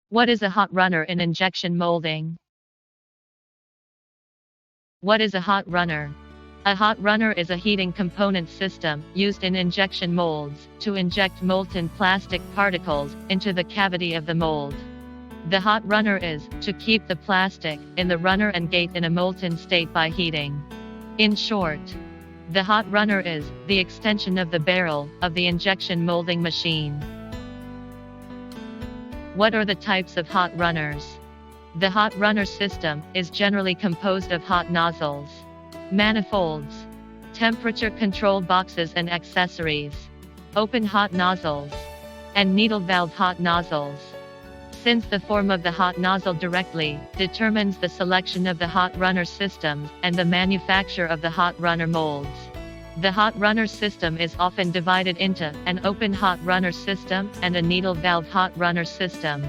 What is a hot runner in injection molding? What is a hot runner? A hot runner is a heating component system used in injection molds to inject molten plastic particles into the cavity of the mold. The hot runner is to keep the plastic in the runner and gate in a molten state by heating. In short, the hot runner is the extension of the barrel of the injection molding machine. What are the types of hot runners? The hot runner system is generally composed of hot nozzles, manifolds, temperature control boxes and accessories, open hot nozzles, and needle valve hot nozzles. Since the form of the hot nozzle directly determines the selection of the hot runner systems and the manufacture of the hot runner molds, the hot runner system is often divided into an open hot runner system and a needle valve hot runner system.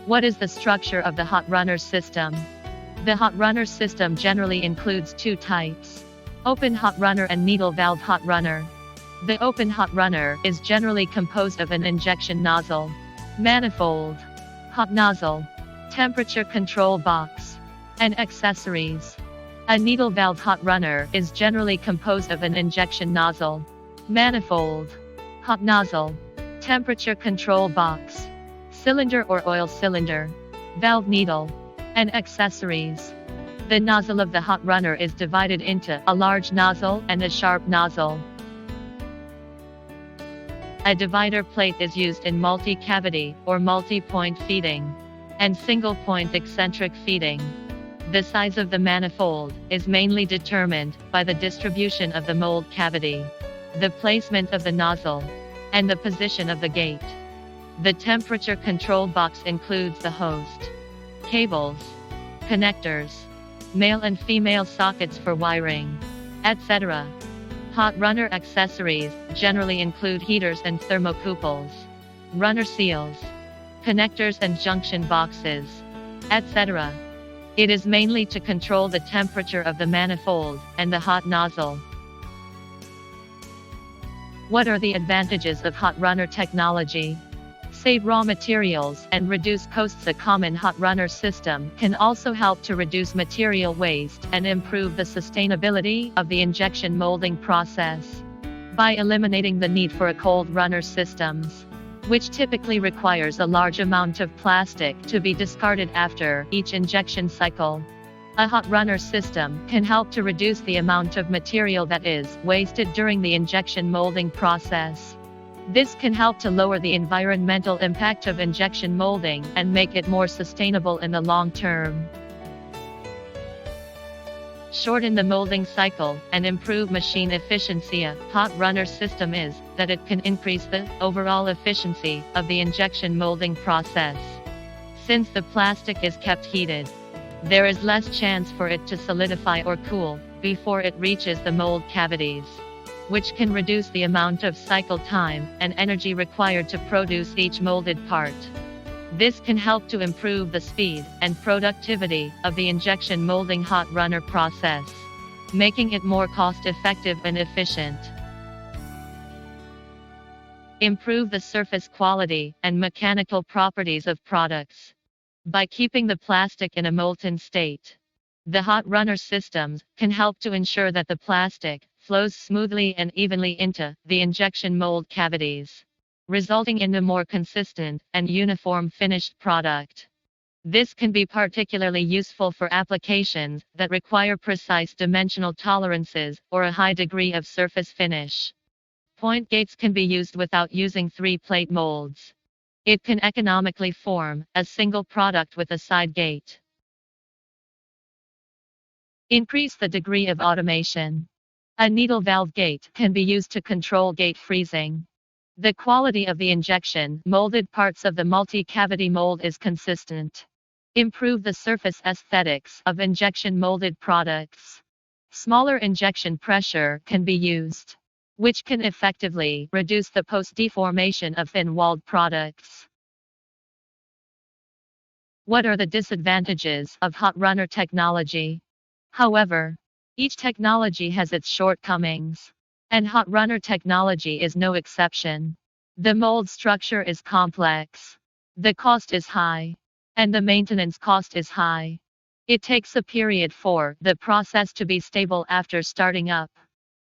What is the structure of the hot runner system? The hot runner system generally includes two types: open hot runner and needle valve hot runner. The open hot runner is generally composed of an injection nozzle, manifold, hot nozzle, temperature control box, and accessories. A needle valve hot runner is generally composed of an injection nozzle, manifold, hot nozzle, temperature control box, cylinder or oil cylinder, valve needle, and accessories. The nozzle of the hot runner is divided into a large nozzle and a sharp nozzle. A divider plate is used in multi-cavity or multi-point feeding and single-point eccentric feeding. The size of the manifold is mainly determined by the distribution of the mold cavity, the placement of the nozzle, and the position of the gate. The temperature control box includes the host, cables, connectors, male and female sockets for wiring, etc. Hot runner accessories generally include heaters and thermocouples, runner seals, connectors and junction boxes, etc. It is mainly to control the temperature of the manifold and the hot nozzle. What are the advantages of hot runner technology? Save raw materials and reduce costs. A common hot runner system can also help to reduce material waste and improve the sustainability of the injection molding process by eliminating the need for a cold runner systems, which typically requires a large amount of plastic to be discarded after each injection cycle. A hot runner system can help to reduce the amount of material that is wasted during the injection molding process. This can help to lower the environmental impact of injection molding and make it more sustainable in the long term. Shorten the molding cycle and improve machine efficiency. A hot runner system is that it can increase the overall efficiency of the injection molding process. Since the plastic is kept heated, there is less chance for it to solidify or cool before it reaches the mold cavities, which can reduce the amount of cycle time and energy required to produce each molded part. This can help to improve the speed and productivity of the injection molding hot runner process, making it more cost-effective and efficient. Improve the surface quality and mechanical properties of products. By keeping the plastic in a molten state, the hot runner systems can help to ensure that the plastic flows smoothly and evenly into the injection mold cavities, resulting in a more consistent and uniform finished product. This can be particularly useful for applications that require precise dimensional tolerances or a high degree of surface finish. Point gates can be used without using three-plate molds. It can economically form a single product with a side gate. Increase the degree of automation. A needle valve gate can be used to control gate freezing. The quality of the injection molded parts of the multi-cavity mold is consistent. Improve the surface aesthetics of injection molded products. Smaller injection pressure can be used, which can effectively reduce the post-deformation of thin-walled products. What are the disadvantages of hot runner technology? However, each technology has its shortcomings, and hot runner technology is no exception. The mold structure is complex. The cost is high. And the maintenance cost is high. It takes a period for the process to be stable after starting up,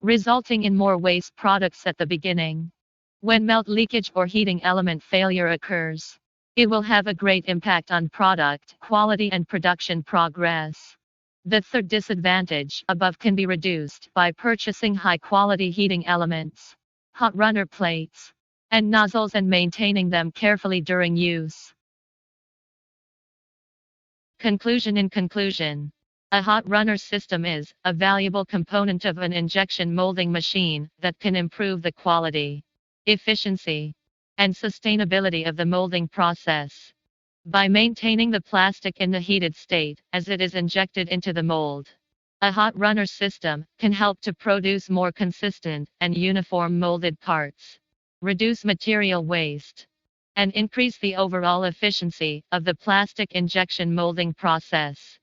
resulting in more waste products at the beginning. When melt leakage or heating element failure occurs, it will have a great impact on product quality and production progress. The third disadvantage above can be reduced by purchasing high quality heating elements, hot runner plates, and nozzles and maintaining them carefully during use. Conclusion. In conclusion, a hot runner system is a valuable component of an injection molding machine that can improve the quality, efficiency, and sustainability of the molding process. By maintaining the plastic in the heated state as it is injected into the mold, a hot runner system can help to produce more consistent and uniform molded parts, reduce material waste, and increase the overall efficiency of the plastic injection molding process.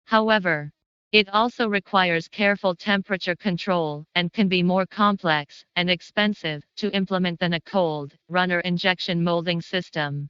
However, it also requires careful temperature control and can be more complex and expensive to implement than a cold runner injection molding system.